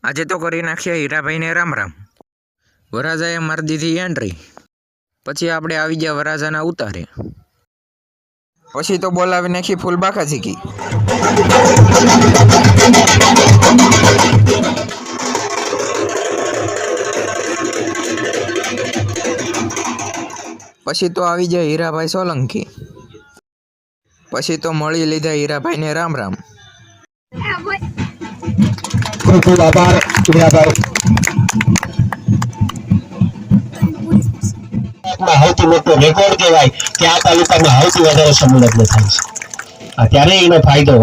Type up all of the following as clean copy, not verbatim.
આજે તો કરી નાખ્યા હીરાભાઈને રામ રામ। વરાજાએ મારી દીધી એન્ટ્રી, પછી આપણે આવી ગયા વરાજાના ઉતારે, પછી તો બોલાવી નાખી ફૂલ બાકાજીકી। પછી તો આવી ગયા હીરાભાઈ સોલંકી, પછી તો મળી લીધા હીરાભાઈને રામ રામ। ખૂબ ખૂબ આભાર હીરાભાઈ। સૌથી મોટો રેકોર્ડ કહેવાય કે આ તાલુકામાં સૌથી વધારે સમૂહ લગ્ન થાય છે। અત્યારે એનો ફાયદો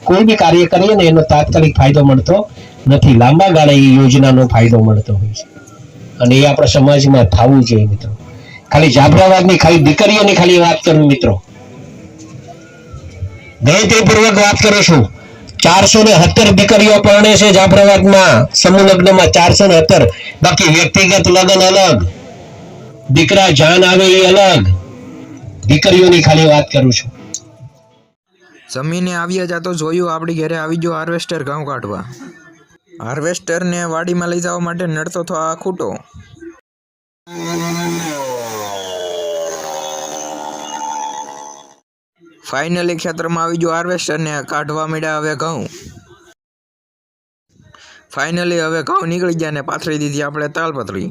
કોઈ બી કાર્ય કરીએ ને એનો તાત્કાલિક ફાયદો મળતો નથી, લાંબા ગાળે એ યોજનાનો ફાયદો મળતો હોય છે અને એ આપણા સમાજમાં થવું જોઈએ મિત્રો। ખાલી જાફરાબાદની ખાલી દીકરીઓની ખાલી વાત કરું મિત્રો, ગણતરીપૂર્વક વાત કરું છું, 417 દીકરીઓ પરણે છે જાફરાબાદમાં સમૂહ લગ્નમાં 417। બાકી વ્યક્તિગત લગ્ન અલગ, દીકરા જાન આવે એ અલગ, દીકરીઓની ખાલી વાત કરું છું। જમીને આવ્યા જા તો જોયું આપણી ઘરે આવી ગયો હાર્વેસ્ટર ઘઉં કાઢવા। હાર્વેસ્ટરને વાડીમાં લઈ જવા માટે નડતો તો આ ખૂટો। ફાઇનલી ખેતરમાં આવી ગયો હાર્વેસ્ટરને કાઢવા માંડ્યા હવે ઘઉં। ફાઇનલી હવે ઘઉં નીકળી ગયા ને પાથરી દીધી આપણે તાલપત્રી।